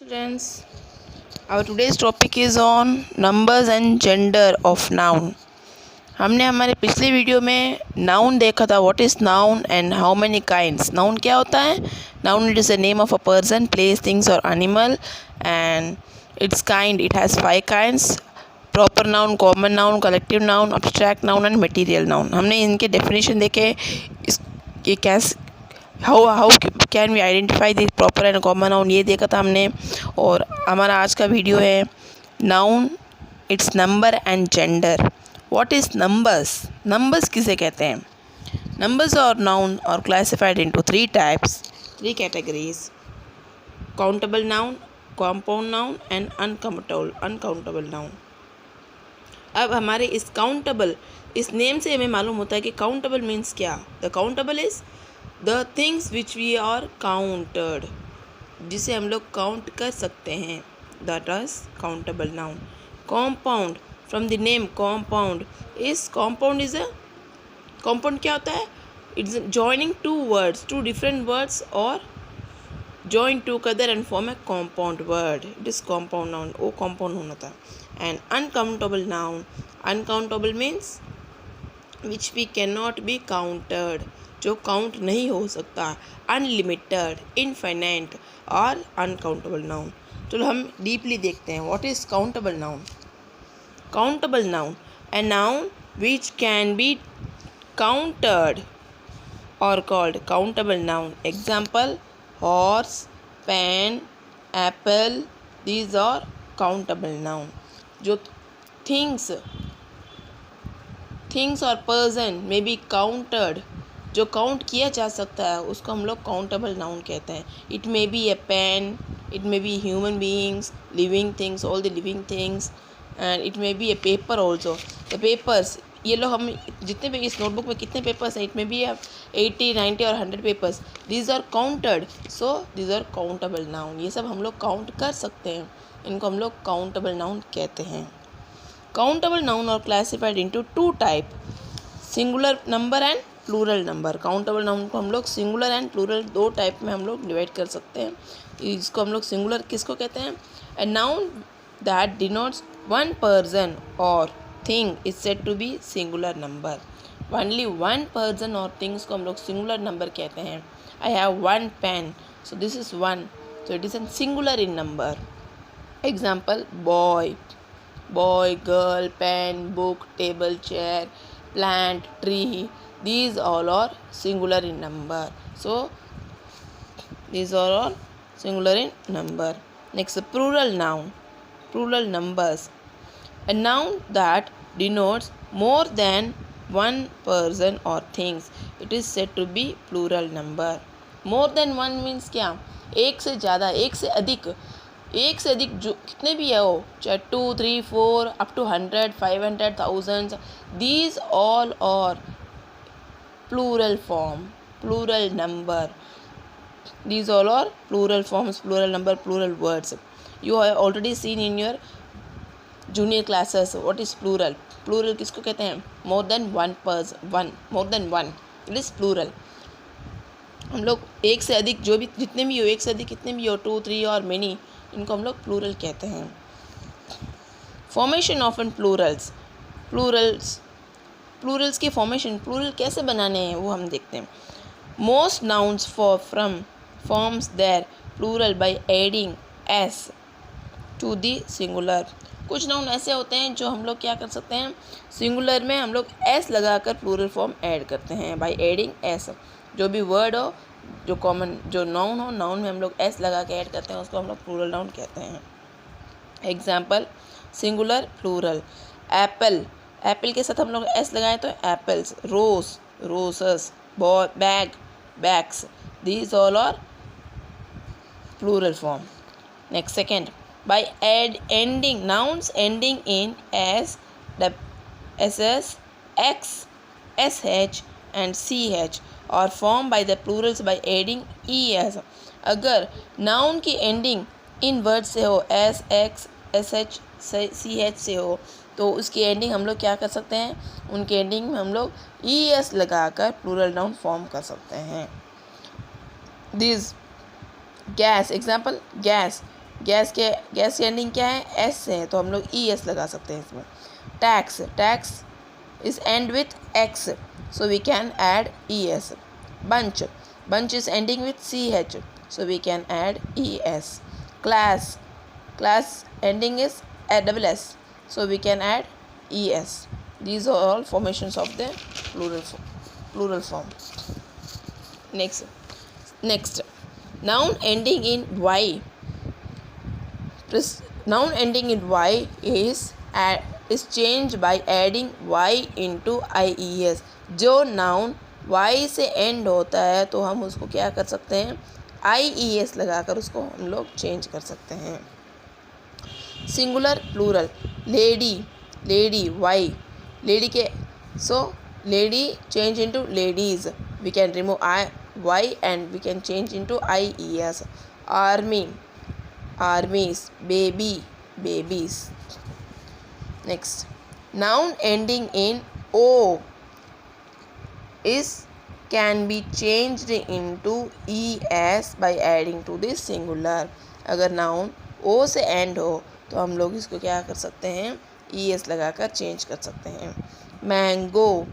Students, our today's topic is on numbers and gender of noun. हमने हमारे पिछले video में नाउन देखा था. What is noun and how many kinds. Noun क्या होता है? Noun it is the name of a person, place, things और animal and its kind. It has 5 kinds: proper noun, common noun, collective noun, abstract noun and material noun. हमने इनके definition देखे. ये कैसे how can we identify the proper and common noun, ये देखा था हमने. और हमारा आज का वीडियो है noun, it's number and gender. What is numbers? Numbers किसे कहते हैं? नंबर्स और noun are classified into 3 types, 3 categories: countable noun, compound noun and uncountable noun. अब हमारे इस काउंटेबल, इस नेम से हमें मालूम होता है कि काउंटेबल मीन्स क्या. The countable is the things which we are counted, जिसे हम लोग काउंट कर सकते हैं. That is countable noun. Compound, from the name compound, इस कॉम्पाउंड इज अ कॉम्पाउंड क्या होता है? It's joining 2 words, 2 different words और join together and form a compound word. It is compound noun. वो compound होना था. And uncountable noun, uncountable means which we cannot be counted, जो count नहीं हो सकता. अनलिमिटेड, इनफाइनाइट और अनकाउंटेबल नाउन. चलो हम डीपली देखते हैं. What is countable noun? Countable noun, a noun which can be counted और called countable noun. Example: horse, pen, apple, these are countable noun. जो things और person may be counted, जो count किया जा सकता है, उसको हम लोग काउंटेबल नाउन कहते हैं. It may be a pen, it may be human beings, living things, all the living things, and it may be a paper also. The papers, ये लो हम जितने भी इस नोटबुक में कितने पेपर्स हैं, इट मे बी 80, 90 और 100 papers. These are counted, so these are countable noun. ये सब हम लोग काउंट कर सकते हैं, इनको हम लोग काउंटेबल नाउन कहते हैं. Countable noun are classified into 2 type, singular number and plural number. Countable noun को हम लोग सिंगुलर एंड प्लूरल 2 टाइप में हम लोग डिवाइड कर सकते हैं. इसको हम लोग सिंगुलर किसको कहते हैं? A noun that denotes one person और thing is said to be singular number. Only one person और थिंग्स को हम लोग सिंगुलर नंबर कहते हैं. I have 1 pen, so this is 1, so it is an singular in number. Example: boy, girl, pen, book, table, chair, plant, tree, these all are singular in number. So these are all singular in number. Next, plural noun, plural numbers. A noun that denotes more than one person or things, it is said to be plural number. More than one means क्या? एक से ज़्यादा, एक से अधिक, एक से अधिक जो कितने भी है वो, चाहे 2, 3, 4 up to 100, 500, thousands, these all are plural form, plural number. These all are plural forms, plural number, plural words. You have already seen in your junior classes what is plural. Plural किसको कहते हैं? More than one person, one, more than one, it is plural. हम लोग एक से अधिक, जो भी जितने भी हो, एक से अधिक कितने भी हो, 2, 3 और मेनी, इनको हम लोग प्लूरल कहते हैं. Formation of an plurals. Plurals की फॉर्मेशन, प्लूरल कैसे बनाने हैं वो हम देखते हैं. Most nouns from forms their plural by adding S to the singular. कुछ नाउन ऐसे होते हैं जो हम लोग क्या कर सकते हैं, सिंगुलर में हम लोग एस लगाकर प्लूरल फॉर्म ऐड करते हैं बाय एडिंग एस. जो भी वर्ड हो, जो कॉमन जो नाउन हो, नाउन में हम लोग एस लगा के ऐड करते हैं, उसको हम लोग प्लूरल नाउन कहते हैं. Example: singular, plural. Apple, apple के साथ हम लोग एस लगाएं तो apples. Rose, roses. Bag, bags. These all are plural form. Next, second, by ending nouns ending in S, S, X, S H and ch or formed by the plurals by adding es. अगर noun की ending इन word से हो, S, X, S H, C H से हो, तो उसकी ending हम लोग क्या कर सकते हैं, उनकी एंडिंग में हम लोग ई एस लगाकर प्लूरल नाउन फॉर्म कर सकते हैं. This gas, example: gas, gas की एंडिंग क्या है, एस से है, तो हम लोग ई एस लगा सकते हैं इसमें. Tax is end with X, so we can add E S. bunch is ending with ch, so we can add es. Class ending is double s, so we can add es. These are all formations of the plural form. Next, noun ending in y. Noun ending in y is changed by adding y into ies. जो noun y से end होता है तो हम उसको क्या कर सकते हैं, ies लगाकर उसको हम लोग चेंज कर सकते हैं. Singular plural, lady y, lady के, so lady change into ladies, we can remove y and we can change into ies. Armies, babies. Next, noun ending in o can be changed into es by adding to this singular. अगर noun o से end हो तो हम लोग इसको क्या कर सकते हैं, es लगाकर चेंज कर सकते हैं. Mango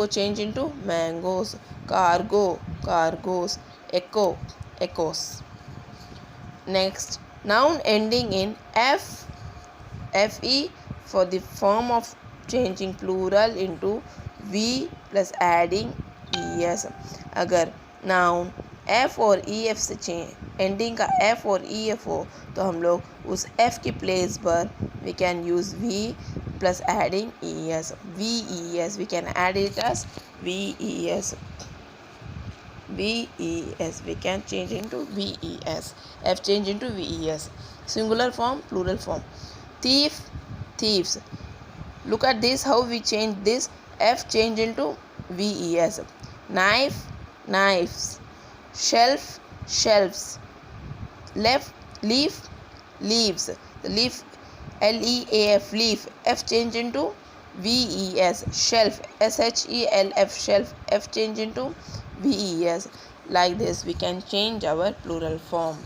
change into mangoes. cargos. echoes. Next, noun ending in fe for the form of changing plural into v plus adding es. अगर noun f और ef से एंडिंग का f और ef हो तो हम लोग उस f की प्लेस पर we can use v plus adding es. we can add it as ves. we can change into ves. f change into ves. Singular form, plural form. Thieves. Look at this, how we change this. f change into ves. Knives. Shelves. Leaves. The leaf, leaf, leaf, f change into ves. Shelf, shelf, shelf, f change into ves. Like this we can change our plural form.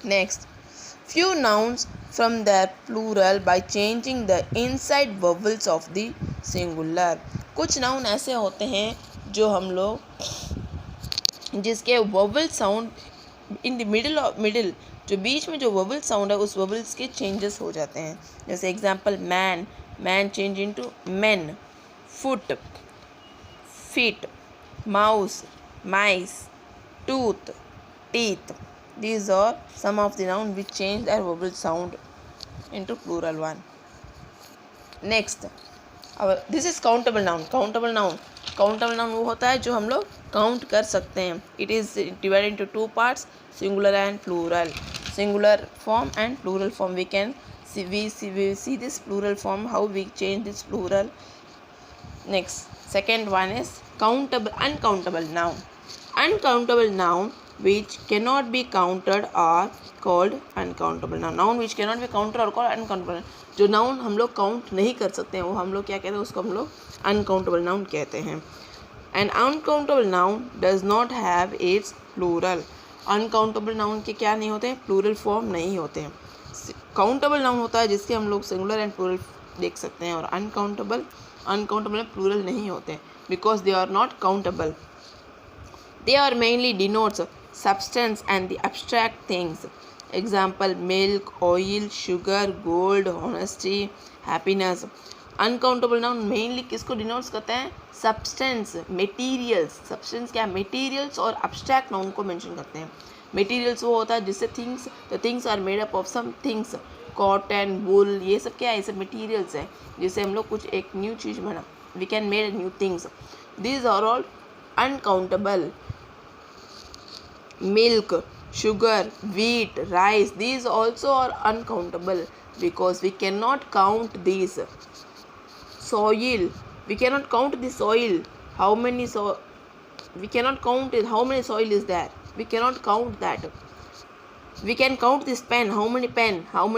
Next, few nouns from their plural by changing the inside vowels of the singular. कुछ noun ऐसे होते हैं जो हम लोग जिसके vowel sound in the middle जो बीच में जो वोवल साउंड है उस वोवल्स के चेंजेस हो जाते हैं. जैसे example man change into main. Foot, feet. Mouse, mice. Tooth, teeth. These are some of the nouns which change their vowel sound into plural one. Next, this is countable noun. Countable noun वो होता है जो हम लोग count कर सकते हैं. It is divided into two parts, singular and plural. Singular form and plural form. We see this plural form, how we change this plural. Next, second one is uncountable noun. Uncountable noun which cannot be counted are called uncountable noun. Noun which cannot be counted or called uncountable. जो noun हम लोग count नहीं कर सकते हैं वो हम लोग क्या कहते हैं, उसको हम लोग uncountable noun कहते हैं. An uncountable noun does not have its plural. Uncountable noun के क्या नहीं होते हैं, plural form नहीं होते हैं. Countable noun होता है जिसके हम लोग singular and plural देख सकते हैं, और uncountable plural नहीं होते हैं because they are not countable. They are mainly denotes substance and the abstract things. Example, milk, oil, sugar, gold, honesty, happiness. Uncountable noun mainly किसको denotes करते हैं, substance, materials. Substance क्या, materials और abstract noun को mention करते हैं. Materials वो होता है जिससे the things are made up of some things. Cotton, wool, ये सब क्या है, ये सब materials है जिससे हम लोग कुछ एक new चीज़ बना, we can make new things. These are all uncountable. Milk, sugar, wheat, rice, these also are uncountable because we cannot count these. Soil, we cannot count the soil. We cannot count it. How many soil is there? We cannot count that. We can count this pen. How many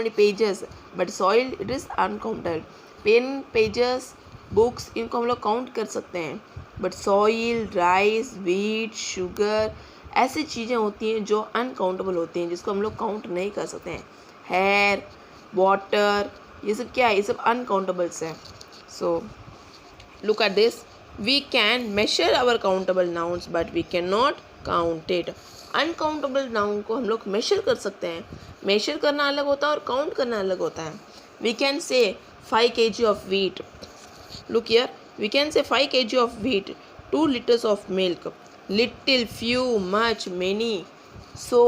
pages? But soil, it is uncountable. Pen, pages, books, इनको हम लोग count कर सकते हैं. But soil, rice, wheat, sugar, ऐसी चीज़ें होती हैं जो अनकाउंटेबल होती हैं, जिसको हम लोग काउंट नहीं कर सकते हैं. हेयर, वाटर, ये सब क्या है, ये सब अनकाउंटेबल्स हैं. सो look at this. We can measure our countable nouns but we cannot count it. Uncountable noun को हम लोग मेशर कर सकते हैं. मेशर करना अलग होता है और काउंट करना अलग होता है. वी कैन से 5 kg of wheat. Look here. We can say 5 kg of wheat, 2 liters of milk, little, few, much, many. So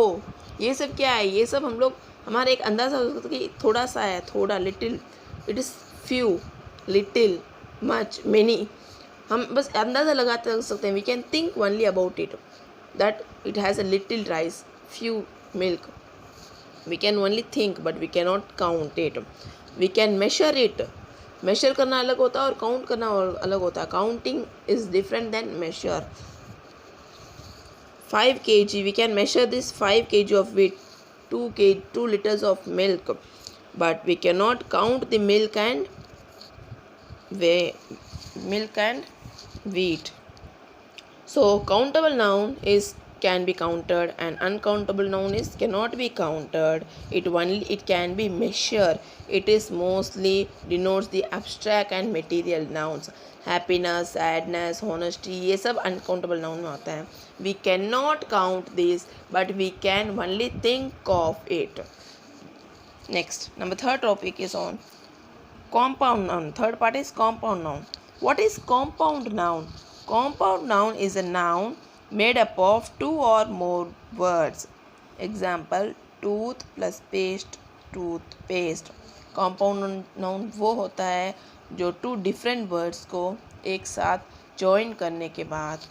ये सब क्या है, ये सब हम लोग हमारा एक अंदाज़ा हो सकता है कि थोड़ा सा है, थोड़ा, little, it is few, little, much, many. हम बस अंदाज़ा लगाते सकते हैं. We can think only about it that it has a little rice, few milk. We can only think but we can not count it. We can measure it. Measure करना अलग होता है और काउंट करना अलग होता है. Counting is different than measure. 5 kg, we can measure this 5 kg of wheat, 2 liters of milk, but we cannot count the milk and wheat. So countable noun is can be counted and uncountable noun is cannot be counted. It can be measured. It is mostly denotes the abstract and material nouns. Happiness, sadness, honesty, ये सब uncountable noun में होता है. We cannot count this but we can only think of it. Next, number third topic is on compound noun. Third part is compound noun. What is compound noun? Compound noun is a noun made up of 2 or more words. Example, tooth plus paste, toothpaste. Compound noun वो होता है जो 2 different words को एक साथ join करने के बाद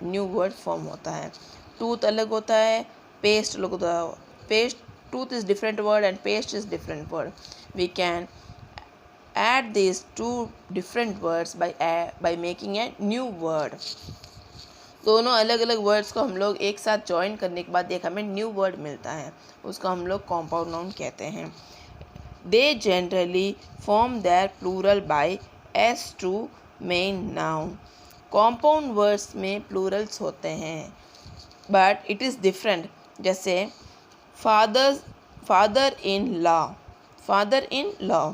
न्यू वर्ड फॉर्म होता है. टूथ अलग होता है, पेस्ट अलग होता है. Paste, tooth is different word and paste is different word. We can add these 2 different words by making a new word. दोनों अलग अलग वर्ड्स को हम लोग एक साथ ज्वाइन करने के बाद एक हमें न्यू वर्ड मिलता है, उसको हम लोग कॉम्पाउंड नाउन कहते हैं. They generally form their plural by S to main noun. Compound words में प्लूरल्स होते हैं बट इट इज़ डिफरेंट. जैसे father in law.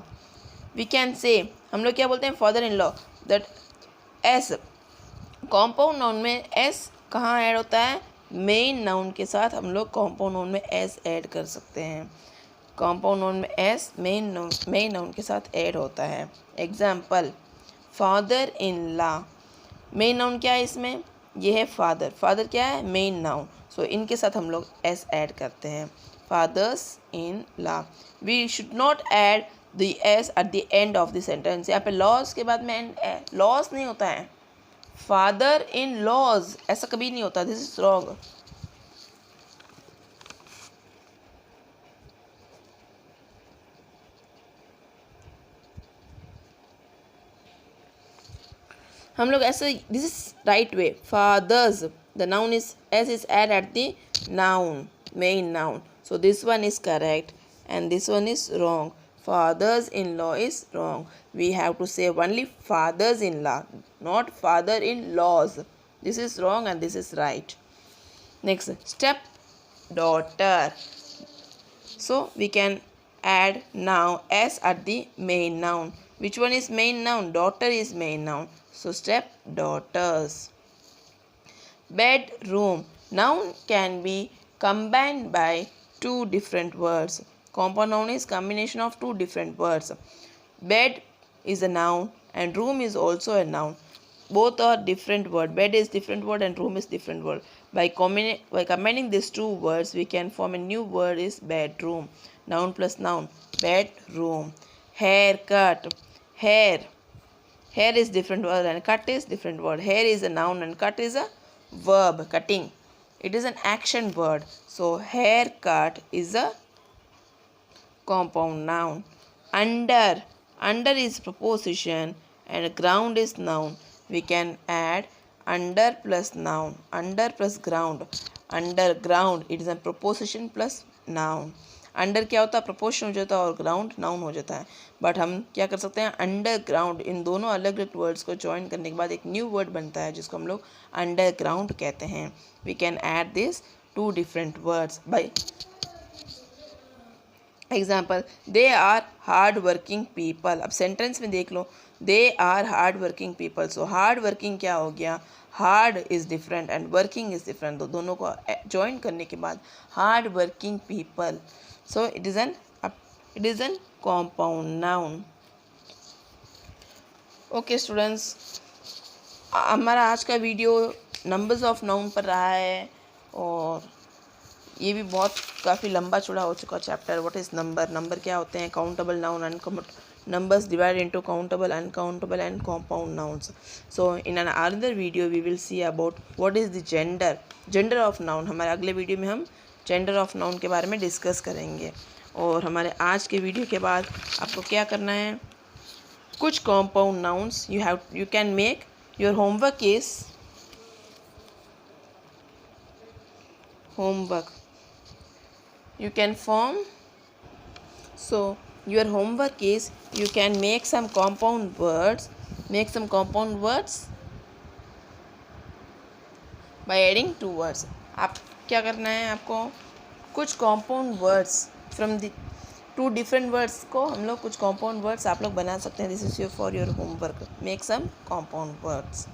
We can say, हम लोग क्या बोलते हैं, father in law. That S compound noun में एस कहाँ ऐड होता है, मेन नाउन के साथ हम लोग कॉम्पाउंड नाउन में एस ऐड कर सकते हैं. कॉम्पाउंड नाउन में एस मेन नाउन के साथ ऐड होता है. Example, father in law. Main noun क्या है इसमें, ये है फादर. फादर क्या है, मेन नाउन. सो इनके साथ हम लोग एस ऐड करते हैं. Fathers in law. We should not add the S at the end of the sentence. यहाँ पे लॉज के बाद में लॉज नहीं होता है. फादर इन लॉज ऐसा कभी नहीं होता. This is wrong. हम लोग ऐसे, this is right way. Fathers, the noun is S is add at the noun, main noun. So this one is correct and this one is wrong. Fathers in law is wrong. We have to say only fathers in law, not father in laws. This is wrong and this is right. Next, step daughter. So we can add now s at the main noun. Which one is main noun? Daughter is main noun. So step daughters. Bedroom. Noun can be combined by 2 different words. Compound noun is combination of 2 different words. Bed is a noun and room is also a noun. Both are different word. Bed is different word and room is different word. By combining these 2 words, we can form a new word is bedroom. Noun plus noun. Bedroom. Haircut. Hair. Hair is different word and cut is different word. Hair is a noun and cut is a verb. Cutting. It is an action word. So haircut is a compound noun. Under is preposition and ground is noun. We can add under plus noun, under plus ground. Underground, it is a preposition plus noun. Under क्या होता है, proportion हो जाता है, और ground noun हो जाता है। बट हम क्या कर सकते हैं, अंडरग्राउंड, इन दोनों अलग अलग वर्ड्स को ज्वाइन करने के बाद एक न्यू वर्ड बनता है जिसको हम लोग अंडरग्राउंड कहते हैं। We can add this to different words by example, they are hard working people. अब सेंटेंस में देख लो, they are hard working people. So hard working क्या हो गया, hard is different and working is different, तो दोनों को ज्वाइन करने के बाद hard working people. So it is an compound noun. Okay students, हमारा आज का वीडियो नंबर्स ऑफ नाउन पर रहा है, और ये भी बहुत काफ़ी लंबा चौड़ा हो चुका chapter. What is number, number क्या होते हैं, countable noun, uncountable numbers divided into countable, uncountable and compound nouns. So in another video we will see about what is the gender of noun. हमारे अगले वीडियो में हम gender of noun के बारे में डिस्कस करेंगे। और हमारे आज के वीडियो के बाद आपको क्या करना है, कुछ compound nouns you can make. Your homework is you can form. So your homework is you can make some compound words by adding two words. आप क्या करना है, आपको कुछ compound words from the two different words को हम लोग कुछ compound words आप लोग बना सकते हैं. This is for your homework. Make some compound words.